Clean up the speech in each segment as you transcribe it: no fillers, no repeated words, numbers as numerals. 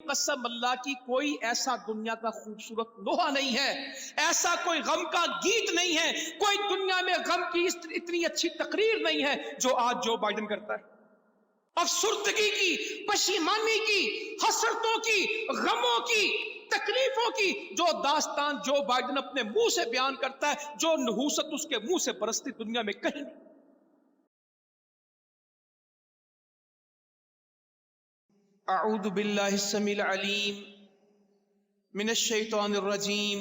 قسم اللہ کی کوئی ایسا دنیا کا خوبصورت لوہا نہیں ہے، ایسا کوئی غم کا گیت نہیں ہے، کوئی دنیا میں غم کی اتنی اچھی تقریر نہیں ہے جو آج جو بائیڈن کرتا ہے۔ افسردگی کی، پشیمانی کی، حسرتوں کی، غموں کی، تکلیفوں کی جو داستان جو بائیڈن اپنے منہ سے بیان کرتا ہے، جو نحوست اس کے منہ سے برستی دنیا میں کہیں نہیں۔ اعوذ باللہ السمیع العلیم من الشیطان الرجیم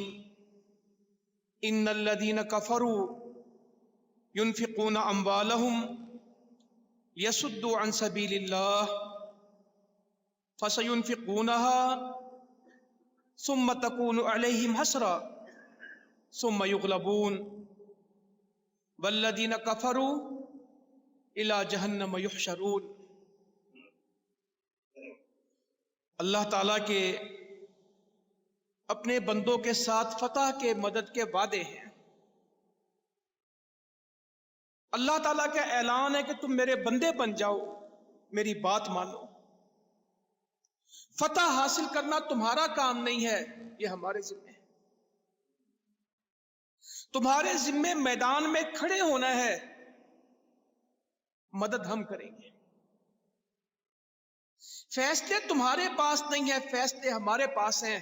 ان الذین کفروا ينفقون اموالهم ليصدوا عن سبیل اللہ فسينفقونها ثم تكون عليهم حسرة ثم يغلبون والذین کفروا الى جہنم يحشرون۔ اللہ تعالیٰ کے اپنے بندوں کے ساتھ فتح کے مدد کے وعدے ہیں۔ اللہ تعالیٰ کا اعلان ہے کہ تم میرے بندے بن جاؤ، میری بات مانو۔ فتح حاصل کرنا تمہارا کام نہیں ہے، یہ ہمارے ذمہ ہے۔ تمہارے ذمہ میدان میں کھڑے ہونا ہے، مدد ہم کریں گے۔ فیصلے تمہارے پاس نہیں ہیں، فیصلے ہمارے پاس ہیں۔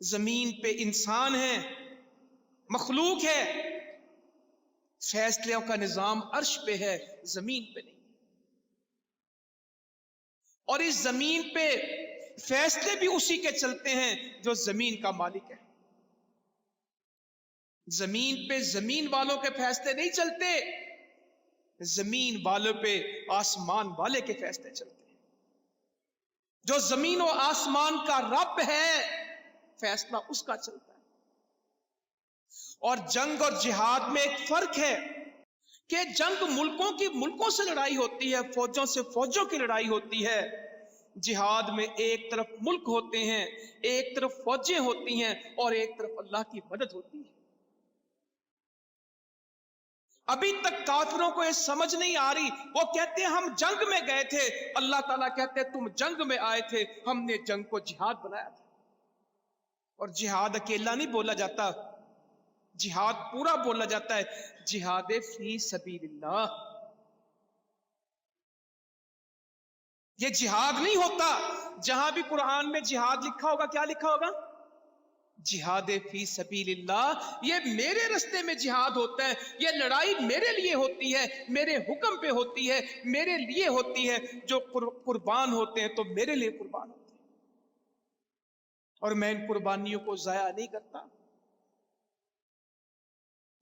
زمین پہ انسان ہیں، مخلوق ہے، فیصلوں کا نظام عرش پہ ہے، زمین پہ نہیں۔ اور اس زمین پہ فیصلے بھی اسی کے چلتے ہیں جو زمین کا مالک ہے۔ زمین پہ زمین والوں کے فیصلے نہیں چلتے، زمین والوں پہ آسمان والے کے فیصلے چلتے ہیں۔ جو زمین و آسمان کا رب ہے، فیصلہ اس کا چلتا ہے۔ اور جنگ اور جہاد میں ایک فرق ہے کہ جنگ ملکوں سے لڑائی ہوتی ہے، فوجوں سے فوجوں کی لڑائی ہوتی ہے۔ جہاد میں ایک طرف ملک ہوتے ہیں، ایک طرف فوجیں ہوتی ہیں، اور ایک طرف اللہ کی مدد ہوتی ہے۔ ابھی تک کافروں کو یہ سمجھ نہیں آ رہی، وہ کہتے ہیں ہم جنگ میں گئے تھے، اللہ تعالیٰ کہتے ہیں تم جنگ میں آئے تھے، ہم نے جنگ کو جہاد بنایا تھا۔ اور جہاد اکیلا نہیں بولا جاتا، جہاد پورا بولا جاتا ہے، جہاد فی سبیل اللہ۔ یہ جہاد نہیں ہوتا، جہاں بھی قرآن میں جہاد لکھا ہوگا کیا لکھا ہوگا؟ جہاد فی سبیل اللہ۔ یہ میرے رستے میں جہاد ہوتا ہے، یہ لڑائی میرے لیے ہوتی ہے، میرے حکم پہ ہوتی ہے، میرے لیے ہوتی ہے۔ جو قربان ہوتے ہیں تو میرے لیے قربان ہوتے ہیں، اور میں ان قربانیوں کو ضائع نہیں کرتا،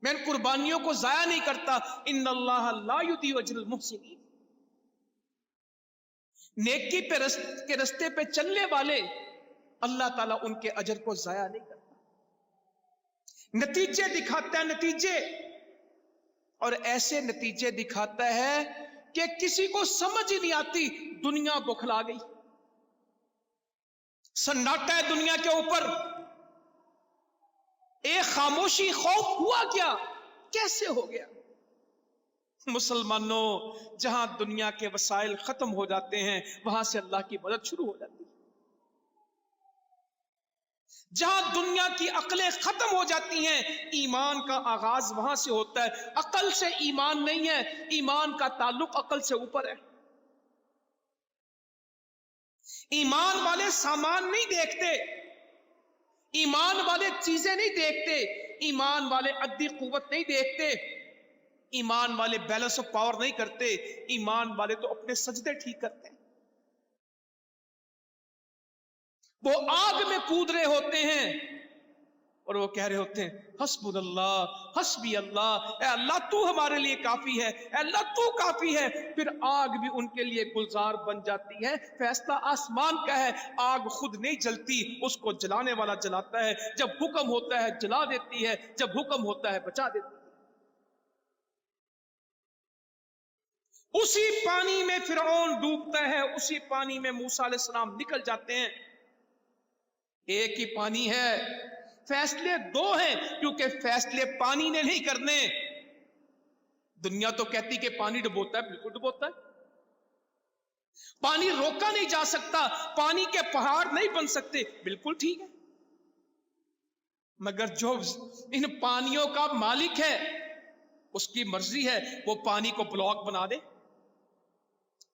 میں ان قربانیوں کو ضائع نہیں کرتا۔ ان اللہ لا یضیع اجر المحسنین۔ نیکی کے رستے پہ چلنے والے اللہ تعالیٰ ان کے اجر کو ضائع نہیں کرتا، نتیجے دکھاتا ہے، نتیجے، اور ایسے نتیجے دکھاتا ہے کہ کسی کو سمجھ ہی نہیں آتی، دنیا بکھلا گئی، سناٹا ہے دنیا کے اوپر، ایک خاموشی، خوف ہوا کیا، کیسے ہو گیا؟ مسلمانوں، جہاں دنیا کے وسائل ختم ہو جاتے ہیں وہاں سے اللہ کی مدد شروع ہو جاتی ہے۔ جہاں دنیا کی عقلیں ختم ہو جاتی ہیں، ایمان کا آغاز وہاں سے ہوتا ہے۔ عقل سے ایمان نہیں ہے، ایمان کا تعلق عقل سے اوپر ہے۔ ایمان والے سامان نہیں دیکھتے، ایمان والے چیزیں نہیں دیکھتے، ایمان والے عدی قوت نہیں دیکھتے، ایمان والے بیلنس آف پاور نہیں کرتے، ایمان والے تو اپنے سجدے ٹھیک کرتے ہیں۔ وہ آگ میں کود رہے ہوتے ہیں اور وہ کہہ رہے ہوتے ہیں حسبنا اللہ، حسبی اللہ، اے اللہ تو ہمارے لیے کافی ہے، اے اللہ تو کافی ہے۔ پھر آگ بھی ان کے لیے گلزار بن جاتی ہے۔ فیصلہ آسمان کا ہے، آگ خود نہیں جلتی، اس کو جلانے والا جلاتا ہے، جب حکم ہوتا ہے جلا دیتی ہے، جب حکم ہوتا ہے بچا دیتی ہے۔ اسی پانی میں فرعون ڈوبتا ہے، اسی پانی میں موسیٰ علیہ السلام نکل جاتے ہیں۔ ایک ہی پانی ہے، فیصلے دو ہیں، کیونکہ فیصلے پانی نے نہیں کرنے۔ دنیا تو کہتی کہ پانی ڈبوتا ہے، بالکل ڈبوتا ہے، پانی روکا نہیں جا سکتا، پانی کے پہاڑ نہیں بن سکتے، بالکل ٹھیک ہے، مگر جو ان پانیوں کا مالک ہے اس کی مرضی ہے وہ پانی کو بلاک بنا دے،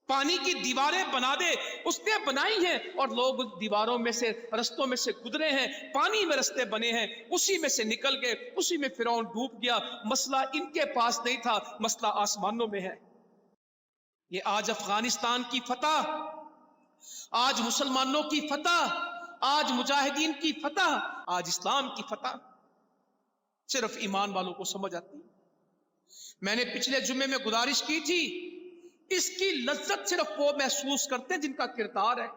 پانی کی دیواریں بنا دے، اس نے بنائی ہیں اور لوگ اس دیواروں میں سے، رستوں میں سے گزرے ہیں، پانی میں رستے بنے ہیں، اسی میں سے نکل گئے، اسی میں فرعون ڈوب گیا۔ مسئلہ ان کے پاس نہیں تھا، مسئلہ آسمانوں میں ہے۔ یہ آج افغانستان کی فتح، آج مسلمانوں کی فتح، آج مجاہدین کی فتح، آج اسلام کی فتح صرف ایمان والوں کو سمجھ آتی ہے۔ میں نے پچھلے جمعے میں گزارش کی تھی، اس کی لذت صرف وہ محسوس کرتے ہیں جن کا کردار ہے،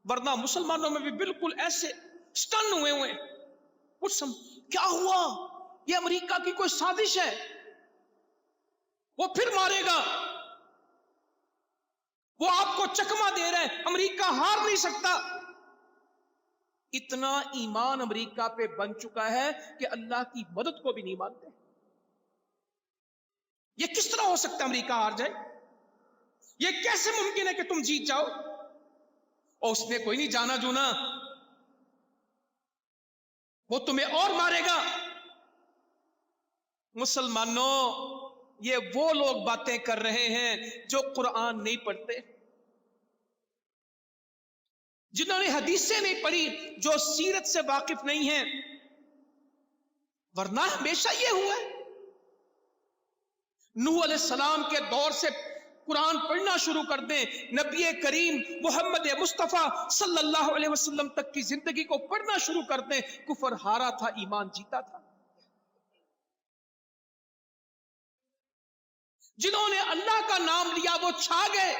ورنہ مسلمانوں میں بھی بالکل ایسے سٹن ہوئے کچھ کیا ہوا، یہ امریکہ کی کوئی سازش ہے، وہ پھر مارے گا، وہ آپ کو چکما دے رہے ہیں، امریکہ ہار نہیں سکتا۔ اتنا ایمان امریکہ پہ بن چکا ہے کہ اللہ کی مدد کو بھی نہیں مانتے۔ یہ کس طرح ہو سکتا ہے امریکہ ہار جائے؟ یہ کیسے ممکن ہے کہ تم جیت جاؤ؟ اور اس نے کوئی نہیں جانا جونا، وہ تمہیں اور مارے گا۔ مسلمانوں، یہ وہ لوگ باتیں کر رہے ہیں جو قرآن نہیں پڑھتے، جنہوں نے حدیثیں نہیں پڑھی، جو سیرت سے واقف نہیں ہیں، ورنہ ہمیشہ یہ ہوا ہے۔ نوح علیہ السلام کے دور سے قرآن پڑھنا شروع کر دیں، نبی کریم محمد مصطفیٰ صلی اللہ علیہ وسلم تک کی زندگی کو پڑھنا شروع کر دیں، کفر ہارا تھا، ایمان جیتا تھا۔ جنہوں نے اللہ کا نام لیا وہ چھا گئے،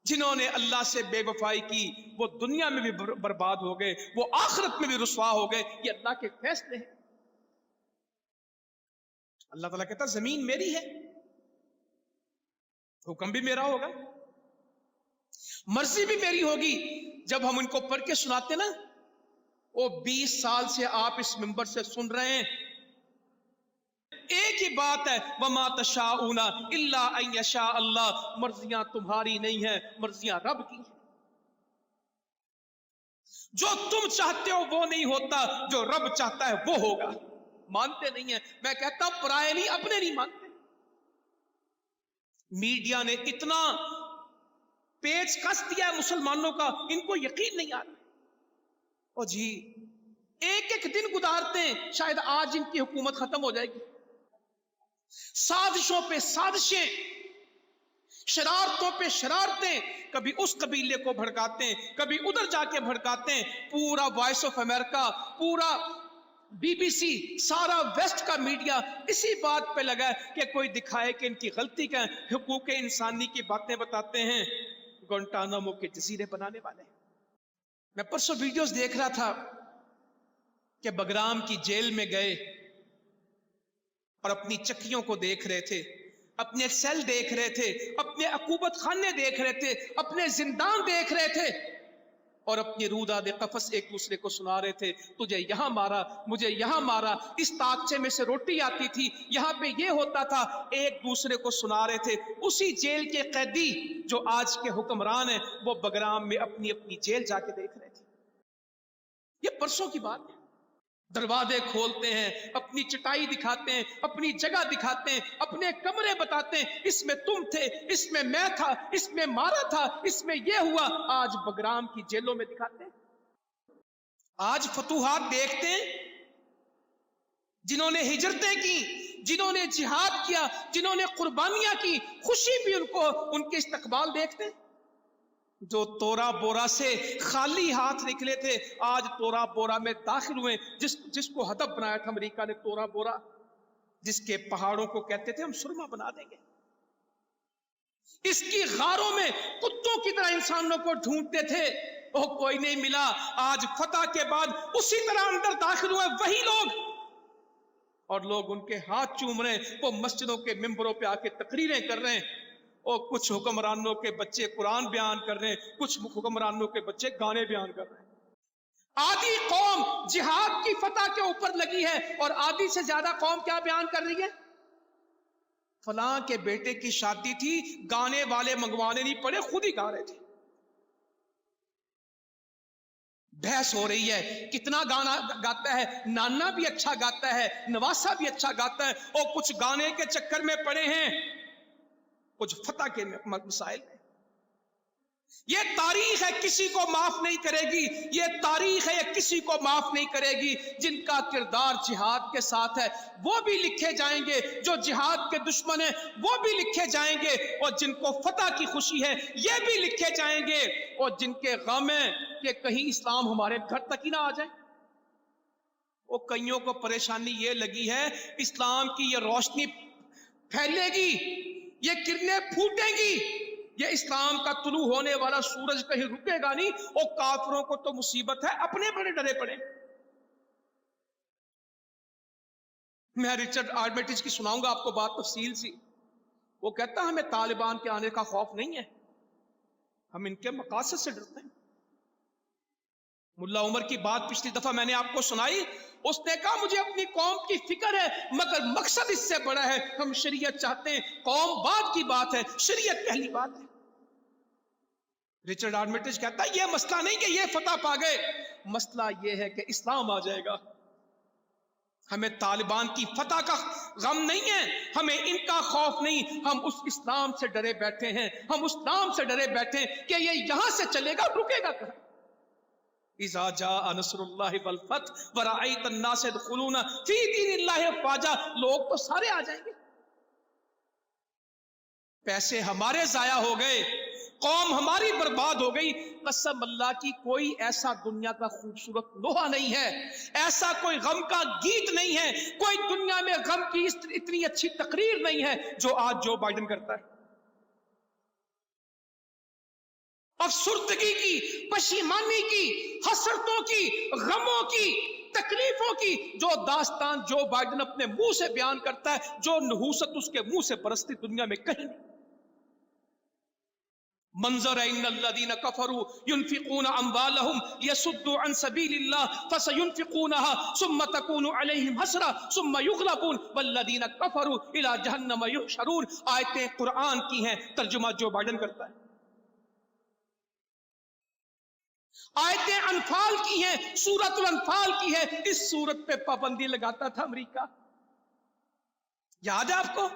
جنہوں نے اللہ سے بے وفائی کی وہ دنیا میں بھی برباد ہو گئے، وہ آخرت میں بھی رسوا ہو گئے۔ یہ اللہ کے فیصلے ہیں۔ اللہ تعالیٰ کہتا زمین میری ہے، حکم بھی میرا ہوگا، مرضی بھی میری ہوگی۔ جب ہم ان کو پڑھ کے سناتے نا، وہ 20 سال سے آپ اس منبر سے سن رہے ہیں، ایک ہی بات ہے، وَمَا تَشَاءُونَ إِلَّا أَن يَشَاءَ اللَّهُ، مرضیاں تمہاری نہیں ہیں، مرضیاں رب کی ہیں۔ جو تم چاہتے ہو وہ نہیں ہوتا، جو رب چاہتا ہے وہ ہوگا۔ مانتے نہیں ہیں، میں کہتا ہوں پرائے نہیں، اپنے نہیں مانتے۔ میڈیا نے اتنا پیچ کس دیا ہے مسلمانوں کا، ان کو یقین نہیں آتا۔ اور جی ایک ایک دن گزارتے ہیں، شاید آج ان کی حکومت ختم ہو جائے گی، سازشوں پہ سازشیں، شرارتوں پہ شرارتیں، کبھی اس قبیلے کو بھڑکاتے ہیں، کبھی ادھر جا کے بھڑکاتے ہیں۔ پورا وائس آف امریکہ، پورا BBC، سارا ویسٹ کا میڈیا اسی بات پہ لگا ہے کہ کوئی دکھائے کہ ان کی غلطی کیا ہے۔ حقوق انسانی کی باتیں بتاتے ہیں گوانٹانامو کے جزیرے بنانے والے۔ میں پرسوں ویڈیوز دیکھ رہا تھا کہ بگرام کی جیل میں گئے اور اپنی چکیوں کو دیکھ رہے تھے، اپنے سیل دیکھ رہے تھے، اپنے عقوبت خانے دیکھ رہے تھے، اپنے زندان دیکھ رہے تھے، اور اپنی روداد قفس ایک دوسرے کو سنا رہے تھے، تجھے یہاں مارا، مجھے یہاں مارا، اس تاکچے میں سے روٹی آتی تھی، یہاں پہ یہ ہوتا تھا، ایک دوسرے کو سنا رہے تھے۔ اسی جیل کے قیدی جو آج کے حکمران ہیں، وہ بگرام میں اپنی اپنی جیل جا کے دیکھ رہے تھے۔ یہ پرسوں کی بات ہے۔ دروازے کھولتے ہیں، اپنی چٹائی دکھاتے ہیں، اپنی جگہ دکھاتے ہیں، اپنے کمرے بتاتے ہیں، اس میں تم تھے، اس میں میں تھا، اس میں مارا تھا، اس میں یہ ہوا۔ آج بگرام کی جیلوں میں دکھاتے ہیں۔ آج فتوحات دیکھتے ہیں، جنہوں نے ہجرتیں کی، جنہوں نے جہاد کیا، جنہوں نے قربانیاں کی، خوشی بھی ان کے استقبال دیکھتے ہیں۔ جو تورا بورا سے خالی ہاتھ نکلے تھے، آج تورا بورا میں داخل ہوئے۔ جس کو ہدف بنایا تھا امریکہ نے، تورا بورا، جس کے پہاڑوں کو کہتے تھے ہم سرما بنا دیں گے، اس کی غاروں میں کتوں کی طرح انسانوں کو ڈھونڈتے تھے، وہ کوئی نہیں ملا۔ آج فتح کے بعد اسی طرح اندر داخل ہوئے وہی لوگ، اور لوگ ان کے ہاتھ چوم رہے ہیں، وہ مسجدوں کے ممبروں پہ آ کے تقریریں کر رہے ہیں، اور کچھ حکمرانوں کے بچے قرآن بیان کر رہے ہیں، کچھ حکمرانوں کے بچے گانے بیان کر رہے ہیں۔ آدھی قوم جہاد کی فتح کے اوپر لگی ہے، اور آدھی سے زیادہ قوم کیا بیان کر رہی ہے؟ فلاں کے بیٹے کی شادی تھی، گانے والے منگوانے نہیں پڑے، خود ہی گا رہے تھے۔ بحث ہو رہی ہے کتنا گانا گاتا ہے، نانا بھی اچھا گاتا ہے، نواسا بھی اچھا گاتا ہے، اور کچھ گانے کے چکر میں پڑے ہیں، کچھ فتح کے مسائل ہیں۔ یہ تاریخ ہے، کسی کو معاف نہیں کرے گی، یہ تاریخ ہے، یہ کسی کو معاف نہیں کرے گی۔ جن کا کردار جہاد کے ساتھ ہے وہ بھی لکھے جائیں گے، جو جہاد کے دشمن ہیں وہ بھی لکھے جائیں گے، اور جن کو فتح کی خوشی ہے یہ بھی لکھے جائیں گے، اور جن کے غم ہیں کہ کہیں اسلام ہمارے گھر تک ہی نہ آ جائے۔ وہ کئیوں کو پریشانی یہ لگی ہے اسلام کی یہ روشنی پھیلے گی، یہ کرنیں پھوٹیں گی، یہ اسلام کا طلوع ہونے والا سورج کہیں رکے گا نہیں، اور کافروں کو تو مصیبت ہے، اپنے بڑے ڈرے پڑے۔ میں رچرڈ آرمیٹیج کی سناؤں گا آپ کو بات تفصیل سی۔ وہ کہتا ہمیں طالبان کے آنے کا خوف نہیں ہے، ہم ان کے مقاصد سے ڈرتے ہیں۔ ملا عمر کی بات پچھلی دفعہ میں نے آپ کو سنائی، اس نے کہا مجھے اپنی قوم کی فکر ہے مگر مقصد اس سے بڑا ہے، ہم شریعت چاہتے ہیں، قوم بعد کی بات ہے، شریعت پہلی بات ہے۔ رچرڈ آرمیٹیج کہتا ہے یہ مسئلہ نہیں کہ یہ فتح پا گئے، مسئلہ یہ ہے کہ اسلام آ جائے گا۔ ہمیں طالبان کی فتح کا غم نہیں ہے، ہمیں ان کا خوف نہیں، ہم اس اسلام سے ڈرے بیٹھے ہیں، ہم اس نام سے ڈرے بیٹھے ہیں کہ یہ یہاں سے چلے گا، رکے گا کہاں۔ اذا جاء نصر اللہ والفتح ورأیت الناس يدخلون فی دین اللہ افواجا، لوگ تو سارے آ جائیں گے۔ پیسے ہمارے ضائع ہو گئے، قوم ہماری برباد ہو گئی، قسم اللہ کی کوئی ایسا دنیا کا خوبصورت لوہا نہیں ہے، ایسا کوئی غم کا گیت نہیں ہے، کوئی دنیا میں غم کی اتنی اچھی تقریر نہیں ہے جو آج جو بائیڈن کرتا ہے۔ افسردگی کی، پشیمانی کی، حسرتوں کی، غموں کی، تکلیفوں کی جو داستان جو بائیڈن اپنے منہ سے بیان کرتا ہے، جو نحوست اس کے منہ سے برستی دنیا میں کہیں نہیں۔ منظر ہے ان الذین کفروا ينفقون اموالهم ليصدوا عن سبيل الله فسينفقونها ثم تكون عليهم حسرة ثم يغلبون والذین کفروا الى جہنم يحشرون۔ آیتیں قرآن کی ہیں، ترجمہ جو بائیڈن کرتا ہے۔ آیتیں انفال کی ہیں، سورۃ الانفال کی ہے، اس سورت پہ پابندی لگاتا تھا امریکہ، یاد ہے آپ کو؟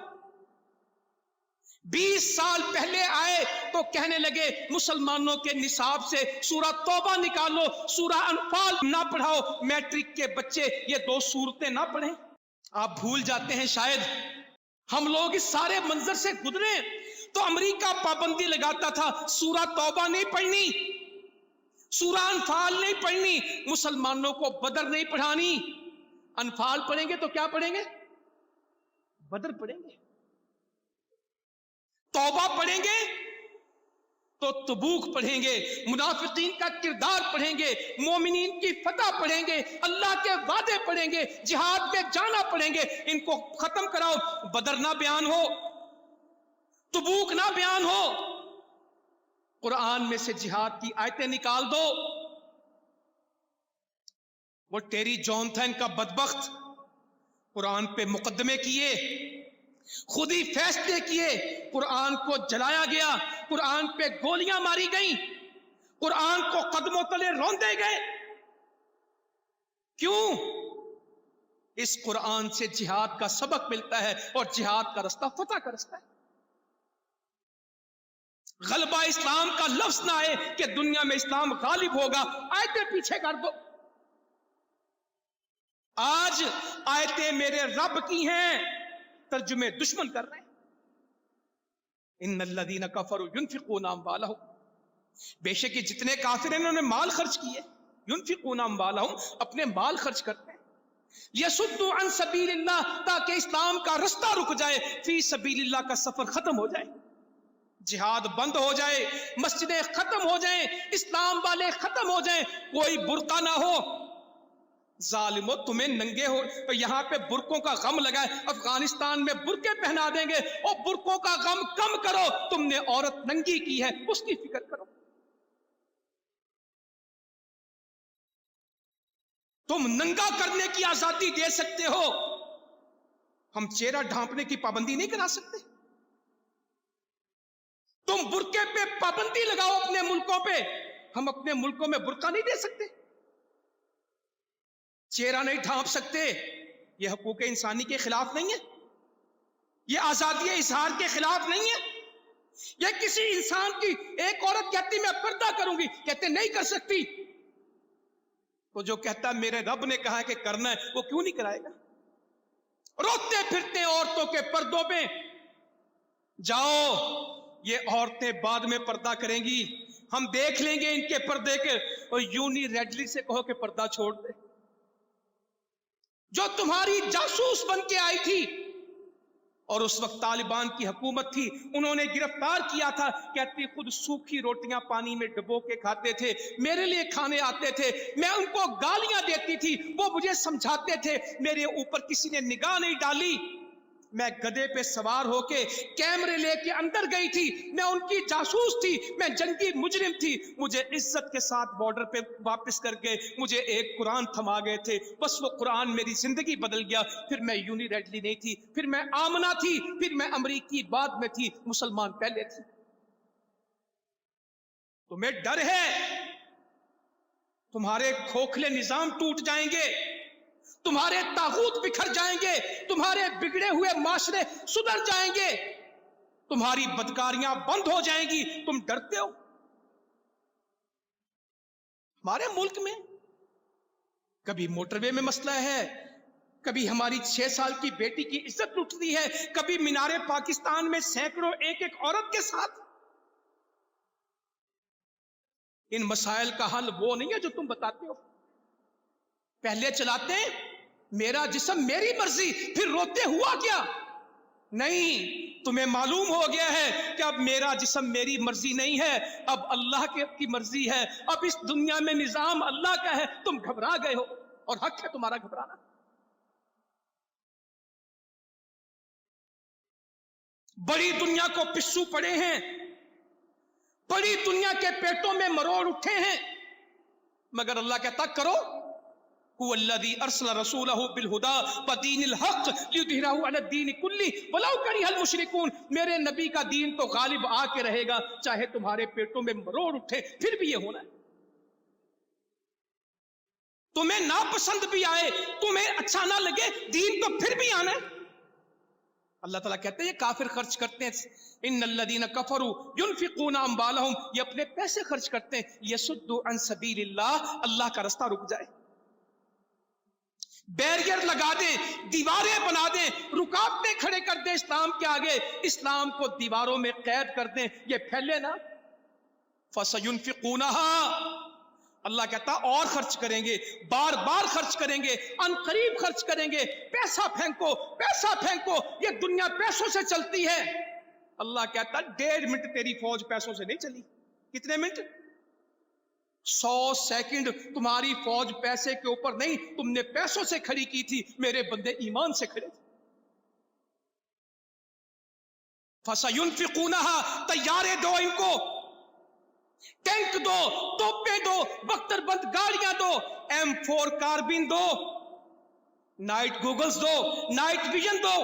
20 سال پہلے آئے تو کہنے لگے مسلمانوں کے نصاب سے سورہ توبہ نکالو، سورہ انفال نہ پڑھاؤ، میٹرک کے بچے یہ 2 سورتیں نہ پڑھیں۔ آپ بھول جاتے ہیں شاید ہم لوگ اس سارے منظر سے گزرے تو امریکہ پابندی لگاتا تھا سورہ توبہ نہیں پڑھنی، سورہ انفال نہیں پڑھنی، مسلمانوں کو بدر نہیں پڑھانی۔ انفال پڑھیں گے تو کیا پڑھیں گے؟ بدر پڑھیں گے۔ توبہ پڑھیں گے تو تبوک پڑھیں گے، منافقین کا کردار پڑھیں گے، مومنین کی فتح پڑھیں گے، اللہ کے وعدے پڑھیں گے، جہاد میں جانا پڑھیں گے۔ ان کو ختم کراؤ، بدر نہ بیان ہو، تبوک نہ بیان ہو، قرآن میں سے جہاد کی آیتیں نکال دو۔ وہ ٹیری جونتھن کا بدبخت قرآن پہ مقدمے کیے، خود ہی فیصلے کیے، قرآن کو جلایا گیا، قرآن پہ گولیاں ماری گئیں، قرآن کو قدموں تلے روندے گئے۔ کیوں؟ اس قرآن سے جہاد کا سبق ملتا ہے، اور جہاد کا رستہ فتح کا رستہ ہے۔ غلبہ اسلام کا لفظ نہ آئے کہ دنیا میں اسلام غالب ہوگا، آیتیں پیچھے کر دو۔ آج آیتیں میرے رب کی ہیں، ترجمے دشمن کر رہے ہیں۔ ان الذین کفروا ينفقون اموالهم، بے شک جتنے کافر ہیں انہوں نے مال خرچ کیے، ينفقون اموالهم اپنے مال خرچ کرتے ہیں، یصدوا عن سبیل اللہ تاکہ اسلام کا رستہ رک جائے، فی سبیل اللہ کا سفر ختم ہو جائے، جہاد بند ہو جائے، مسجدیں ختم ہو جائیں، اسلام والے ختم ہو جائیں، کوئی برقع نہ ہو۔ ظالمو تمہیں ننگے ہو یہاں پہ برقعوں کا غم لگا ہے، افغانستان میں برقعے پہنا دیں گے، اور برقعوں کا غم کم کرو، تم نے عورت ننگی کی ہے اس کی فکر کرو۔ تم ننگا کرنے کی آزادی دے سکتے ہو، हम चेहरा ढांपने की पाबंदी नहीं करा सकते। तुम बुरके पे पाबंदी लगाओ अपने मुल्कों पे, हम अपने मुल्कों में बुरका नहीं दे सकते, चेहरा नहीं ढांप सकते। यह हकूक इंसानी के खिलाफ नहीं है, यह आजादी इजहार के खिलाफ नहीं है। यह किसी इंसान की, एक औरत कहती मैं पर्दा करूंगी, कहते नहीं कर सकती, तो जो कहता मेरे रब ने कहा कि करना है वो क्यों नहीं कराएगा? रोते फिरते औरतों के पर्दों पे जाओ, ये औरतें बाद में पर्दा करेंगी, हम देख लेंगे इनके पर्दे के, और यूनी रेडली से कहो कि पर्दा छोड़ दे। जो तुम्हारी जासूस बन के आई थी, और उस वक्त तालिबान की हुकूमत थी, उन्होंने गिरफ्तार किया था, कहती खुद सूखी रोटियां पानी में डुबो के खाते थे, मेरे लिए खाने आते थे, मैं उनको गालियां देती थी, वो मुझे समझाते थे, मेरे ऊपर किसी ने निगाह नहीं डाली। मैं गधे पे सवार होके कैमरे लेके अंदर गई थी, मैं उनकी जासूस थी, मैं जंगी मुजरिम थी, मुझे इज्जत के साथ बॉर्डर पे वापस करके मुझे एक कुरान थमा गए थे, बस वो कुरान मेरी जिंदगी बदल गया। फिर मैं यूनिरेडली नहीं थी, फिर मैं आमना थी, फिर मैं अमरीकी बाद में थी, मुसलमान पहले थी। तुम्हें डर है तुम्हारे खोखले निजाम टूट जाएंगे, तुम्हारे तागूत बिखर जाएंगे, तुम्हारे बिगड़े हुए माशरे सुधर जाएंगे, तुम्हारी बदकारियां बंद हो जाएंगी। तुम डरते हो? हमारे मुल्क में कभी मोटरवे में मसला है, कभी हमारी 6 साल की बेटी की इज्जत लुटती है, कभी मीनारे पाकिस्तान में सैकड़ों एक एक औरत के साथ। इन मसाइल का हल वो नहीं है जो तुम बताते हो। पहले चलाते मेरा जिस्म मेरी मर्जी, फिर रोते हुआ क्या? नहीं, तुम्हें मालूम हो गया है कि अब मेरा जिस्म मेरी मर्जी नहीं है, अब अल्लाह की मर्जी है, अब इस दुनिया में निजाम अल्लाह का है। तुम घबरा गए हो, और हक है तुम्हारा घबराना। बड़ी दुनिया को पिस्सू पड़े हैं, बड़ी दुनिया के पेटों में मरोड़ उठे हैं, मगर अल्लाह कहता करो, हुवल्लज़ी अरसला रसूलहु बिलहुदा वदीनिल हक़ लियुज़हिरहु अला दीनि कुल्ली वलौ करिहल मुशरिकून। मेरे नबी का दीन तो गालिब आके रहेगा, चाहे तुम्हारे पेटों में मरोड़ उठे, फिर भी ये होना है। तुम्हें नापसंद भी आए, तुम्हें अच्छा ना लगे, दीन तो फिर भी आना है। अल्लाह ताला कहते हैं ये काफिर खर्च करते हैं, इन्नल्लज़ीना कफरू युनफिकूना अम्वालहुम, ये अपने पैसे खर्च करते हैं, यसुद्दू अन सबीलिल्लाह, अल्लाह का रास्ता रुक जाए। बैरियर लगा दें, दीवारें बना दें, रुकावटें खड़े कर दें इस्लाम के आगे, इस्लाम को दीवारों में कैद कर दें, ये फैले ना। फसयुनफिकूनहा, अल्लाह कहता और खर्च करेंगे, बार बार खर्च करेंगे, अनकरीब खर्च करेंगे। पैसा फेंको, पैसा फेंको, ये दुनिया पैसों से चलती है। अल्लाह कहता 1.5 मिनट तेरी फौज पैसों से नहीं चली। कितने मिनट? 100 सेकंड तुम्हारी फौज पैसे के ऊपर नहीं, तुमने पैसों से खड़ी की थी, मेरे बंदे ईमान से खड़े थे। फसयुनफिकूनहा, तैयारे दो इनको, टैंक दो, तोपें दो, बख्तरबंद गाड़ियां दो, M4 कार्बिन दो, नाइट गूगल्स दो, नाइट विजन दो,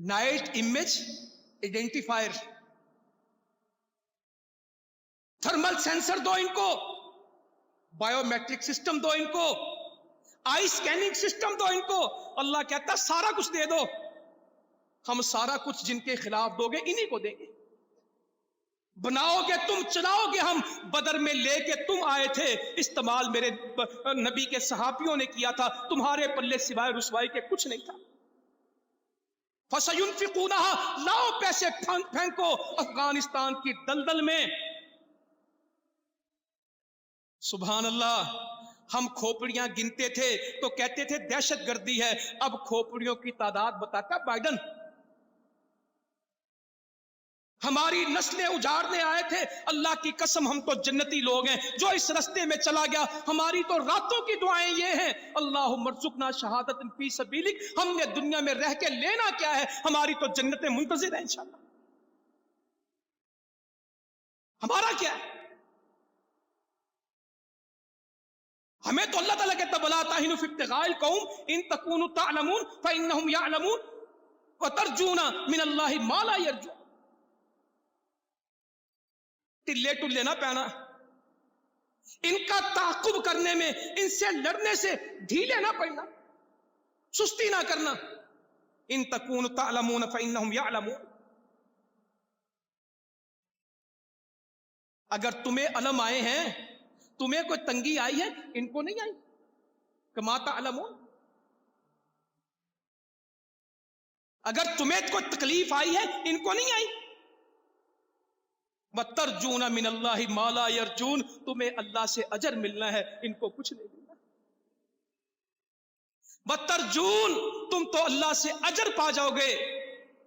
night image identifier, thermal sensor दो इनको, बायोमेट्रिक सिस्टम दो इनको, आई स्कैनिंग सिस्टम दो इनको। अल्लाह कहता सारा कुछ दे दो, हम सारा कुछ जिनके खिलाफ दोगे इन्हीं को देंगे। बनाओगे तुम, चलाओगे हम। बदर में लेके तुम आए थे, इस्तेमाल मेरे नबी के सहाबियों ने किया था, तुम्हारे पल्ले सिवाय रुसवाई के कुछ नहीं था। फसयुनफिकूनहा, लाओ पैसे फेंको अफगानिस्तान की दलदल में। सुभान अल्लाह, हम खोपड़ियां गिनते थे तो कहते थे दहशतगर्दी है, अब खोपड़ियों की तादाद बताता बाइडन। हमारी नस्लें उजाड़ने आए थे, अल्लाह की कसम हम तो जन्नती लोग हैं, जो इस रास्ते में चला गया। हमारी तो रातों की दुआएं ये हैं, अल्लाहुम्मा रज़ुक़ना शहादतन फी सबीलिक। हमने दुनिया में रह के लेना क्या है, हमारी तो जन्नतें मुंतज़िर हैं इंशाअल्लाह। हमारा क्या है? हमें तो अल्लाह ताला कहता बला ताहिनु फी इब्तिगाइल कौम इन तकूनु तालमून फइन्नहुम यालमून व तरजूना मिनल्लाहि मा ला यरजून। टिल्ले टुल्ले ना पैना, इनका ताकुब करने में, इनसे लड़ने से ढीले ना पड़ना, सुस्ती ना करना। इन तकूनु तालमून फइन्नहुम यालमून। अगर तुम्हें अलम आए हैं, तुम्हें कोई तंगी आई है, इनको नहीं आई, कमा तालमून। अगर तुम्हें कोई तकलीफ आई है, इनको नहीं आई। वतरजूना मिनल्लाहि मा ला यरजून, तुम्हें अल्लाह से अजर मिलना है, इनको कुछ नहीं मिलना। वतरजून, तुम तो अल्लाह से अजर पा जाओगे।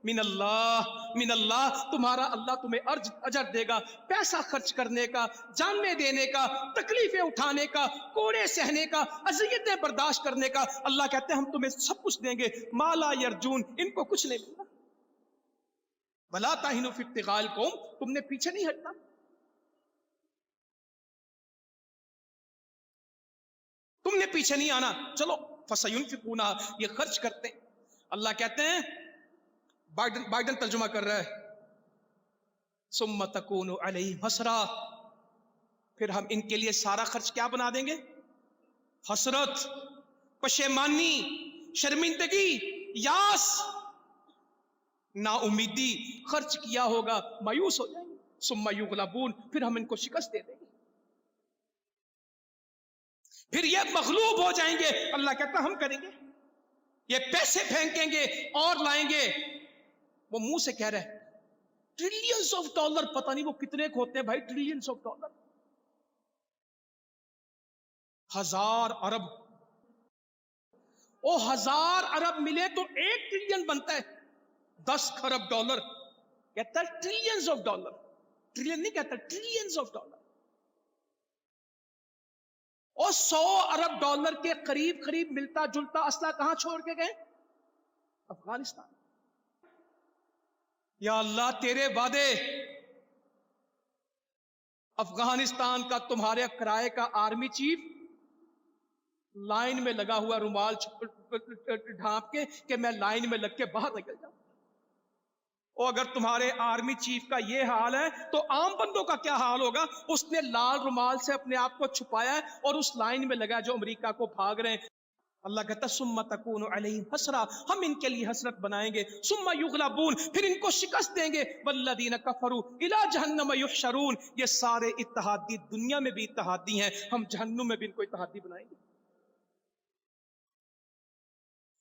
मिनल्लाह, तुम्हारा अल्लाह तुम्हें अजर देगा, पैसा खर्च करने का, जानने देने का, तकलीफें उठाने का, कोड़े सहने का, अज़ियतें बर्दाश्त करने का। अल्लाह कहते हैं हम तुम्हें सब कुछ देंगे। माला यरजून, इनको कुछ नहीं मिलना। वला ताहिनु फी इब्तिगाइल कौम, तुमने पीछे नहीं हटना। तुमने पीछे नहीं आना। चलो फसयुनफिकूना, ये खर्च करते हैं। अल्लाह कहते हैं, बाइडन तर्जुमा कर रहा है, सुम्मा तकूनु अलैहिम हसरा, फिर हम इनके लिए सारा खर्च क्या बना देंगे? हसरत, पशेमानी, शर्मिंदगी, यास, ना उम्मीदी। खर्च किया होगा, मायूस हो जाएंगे। सुम्मा युगलबून, फिर हम इनको शिकस्त दे देंगे, फिर ये मगलूब हो जाएंगे। अल्लाह कहता हम करेंगे, ये पैसे फेंकेंगे और लाएंगे। वो मुंह से कह रहे हैं ट्रिलियंस ऑफ डॉलर, पता नहीं वो कितने को होते हैं भाई, ट्रिलियंस ऑफ डॉलर, 1000 अरब। ओ 1000 अरब मिले तो 1 ट्रिलियन बनता है, 10 खरब डॉलर। कहता है ट्रिलियंस ऑफ डॉलर, ट्रिलियन नहीं कहता, ट्रिलियंस ऑफ डॉलर। और 100 अरब डॉलर के करीब करीब मिलता जुलता असला कहां छोड़ के गए? अफगानिस्तान। या अल्लाह तेरे वादे, अफगानिस्तान का तुम्हारे किराए का आर्मी चीफ लाइन में लगा हुआ, रुमाल ढांप के कि मैं लाइन में लग के बाहर निकल जाऊं। और अगर तुम्हारे आर्मी चीफ का ये हाल है तो आम बंदों का क्या हाल होगा? उसने लाल रुमाल से अपने आप को छुपाया है और उस लाइन में लगा जो अमेरिका को भाग रहे हैं। अल्लाह कहता सुम्मा तकूनु अलैहिम हसरा, हम इनके लिए हसरत बनाएंगे। सुम्मा युगलबून, फिर इनको शिकस्त देंगे। वल्लदीन कफरू इला जहन्नम युहशरून, ये सारे इत्तहादी दुनिया में भी इत्तहादी हैं, हम जहन्नुम में भी इनको इत्तहादी बनाएंगे।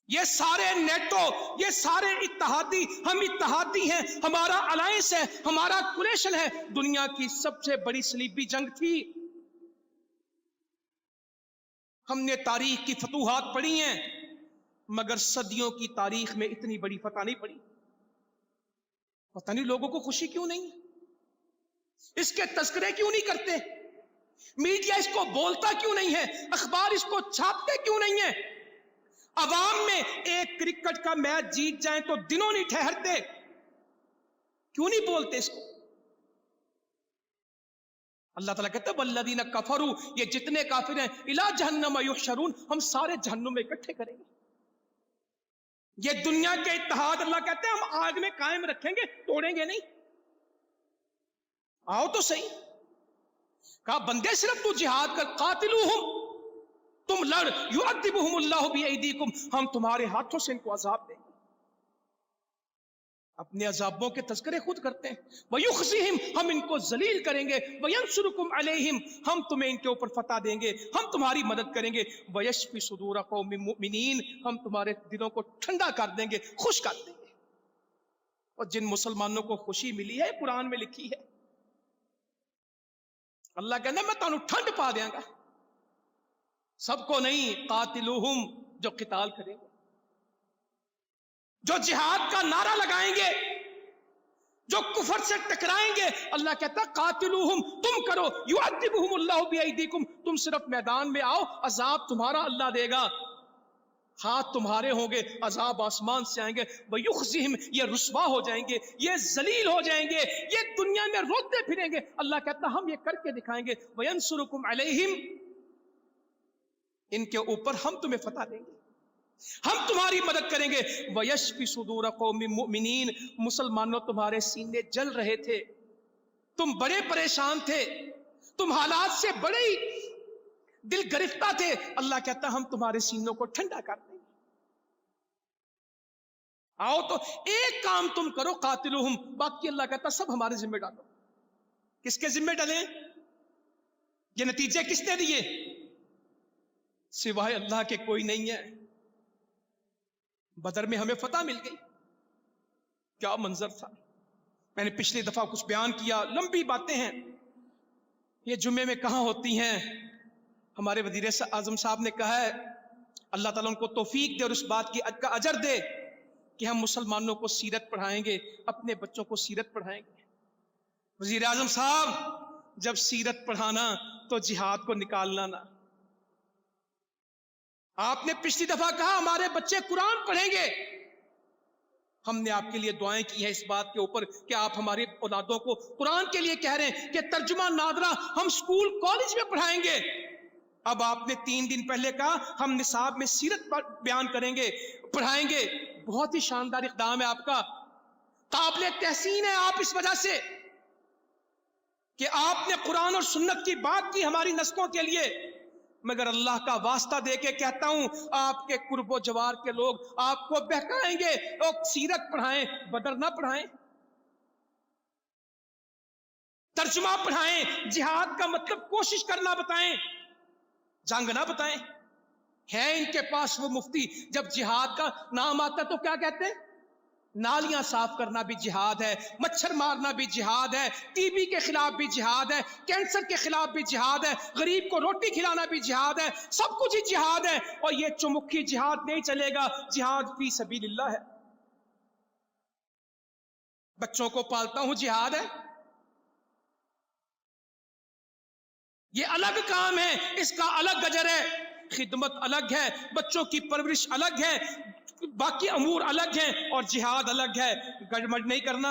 ये सारे नेटो, ये सारे इत्तहादी, हम इत्तहादी हैं, हमारा अलायंस है, हमारा कुलेशन है। दुनिया की सबसे बड़ी सलीबी जंग थी। हमने तारीख की फतूहात पढ़ी हैं, मगर सदियों की तारीख में इतनी बड़ी फतह नहीं पड़ी। पता नहीं लोगों को खुशी क्यों नहीं, इसके तस्करे क्यों नहीं करते, मीडिया इसको बोलता क्यों नहीं है, अखबार इसको छापते क्यों नहीं है। अवाम में एक क्रिकेट का मैच जीत जाए तो दिनों नहीं ठहरते, क्यों नहीं बोलते इसको? अल्लाह ताला कहता है वल्लदीन कफरू, ये जितने काफिर हैं, इला जहन्नम युहशरून, हम सारे जहन्नुम में इकट्ठे करेंगे। ये दुनिया के इत्तेहाद अल्लाह कहते हैं हम आग में कायम रखेंगे, तोड़ेंगे नहीं। आओ तो सही, कहा बंदे सिर्फ तू जिहाद कर, कातिलूहुम, तुम लड़, युअद्दिबुहुमुल्लाहु बिअयदीकुम, हम तुम्हारे हाथों से इनको अजाब देंगे। अपने अजाबों के तज़किरे खुद करते हैं। वयुख्ज़िहिम, हम इनको जलील करेंगे। वयंसुरुकुम अलैहिम, हम तुम्हें इनके ऊपर फतह देंगे, हम तुम्हारी मदद करेंगे। वयश्फी सुदूर कौमिन मुमिनीन, हम तुम्हारे दिलों को ठंडा कर देंगे, खुश कर देंगे। और जिन मुसलमानों को खुशी मिली है, कुरान में लिखी है, अल्लाह कहना मैं तुहानू ठंड पा देंगा। सबको नहीं, कातिलुहुम, जो किताल करेंगे, जो जिहाद का नारा लगाएंगे, जो कुफर से टकराएंगे। अल्लाह कहता कातिलुहुम, तुम करो, युअद्दिबुहुमुल्लाहु बिअयदीकुम, तुम सिर्फ मैदान में आओ, अजाब तुम्हारा अल्लाह देगा, हाथ तुम्हारे होंगे, अजाब आसमान से आएंगे। वयुख्ज़िहिम, ये रुस्वा हो जाएंगे, ये जलील हो जाएंगे, ये दुनिया में रोते फिरेंगे। अल्लाह कहता हम ये करके दिखाएंगे। वयंसुरुकुम अलैहिम, इनके ऊपर हम तुम्हें फतह देंगे, हम तुम्हारी मदद करेंगे। वयश्फी सुदूर कौमिन मुमिनीन, मुसलमानों तुम्हारे सीने जल रहे थे, तुम बड़े परेशान थे, तुम हालात से बड़े ही दिल गिरफ्तार थे। अल्लाह कहता हम तुम्हारे सीनों को ठंडा कर देंगे। आओ तो एक काम तुम करो, कातिलुहुम, बाकी अल्लाह कहता सब हमारे जिम्मे डालो। किसके जिम्मे डालें? ये नतीजे किसने दिए? सिवाय अल्लाह के कोई नहीं है। बदर में हमें फतह मिल गई, क्या मंजर था। मैंने पिछली दफा कुछ बयान किया, लंबी बातें हैं, ये जुम्मे में कहां होती हैं। हमारे वजीर आजम साहब ने कहा है अल्लाह ताला उनको तौफीक दे और उस बात की का अजर दे कि हम मुसलमानों को सीरत पढ़ाएंगे, अपने बच्चों को सीरत पढ़ाएंगे। वजीर आजम साहब, जब सीरत पढ़ाना तो जिहाद को निकालना ना। आपने पिछली दफा कहा हमारे बच्चे कुरान पढ़ेंगे, हमने आपके लिए दुआएं की हैं इस बात के ऊपर कि आप हमारी औलादों को कुरान के लिए कह रहे हैं कि तर्जुमा नादरा हम स्कूल कॉलेज में पढ़ाएंगे। अब आपने 3 दिन पहले कहा हम निसाब में सीरत पर बयान करेंगे, पढ़ाएंगे। बहुत ही शानदार इक़दाम है आपका, काबिल तहसीन है आप इस वजह से कि आपने कुरान और सुन्नत की बात की हमारी नस्लों के लिए। मगर अल्लाह का वास्ता दे के कहता हूं, आपके कुर्बो जवार के लोग आपको बहकाएंगे और सीरत पढ़ाएं, बदर ना पढ़ाएं, तर्जुमा पढ़ाएं, जिहाद का मतलब कोशिश करना बताएं, जंग ना बताएं। है इनके पास वो मुफ्ती, जब जिहाद का नाम आता तो क्या कहते हैं? नालियां साफ करना भी जिहाद है, मच्छर मारना भी जिहाद है, टीबी के खिलाफ भी जिहाद है, कैंसर के खिलाफ भी जिहाद है, गरीब को रोटी खिलाना भी जिहाद है, सब कुछ ही जिहाद है। और ये चुमुखी जिहाद नहीं चलेगा, जिहाद फी सबीलिल्लाह है। बच्चों को पालता हूं, जिहाद है, ये अलग काम है, इसका अलग अजर है, खिदमत अलग है, बच्चों की परवरिश अलग है, बाकी अमूर अलग हैं और जिहाद अलग है। गड़बड़ नहीं करना,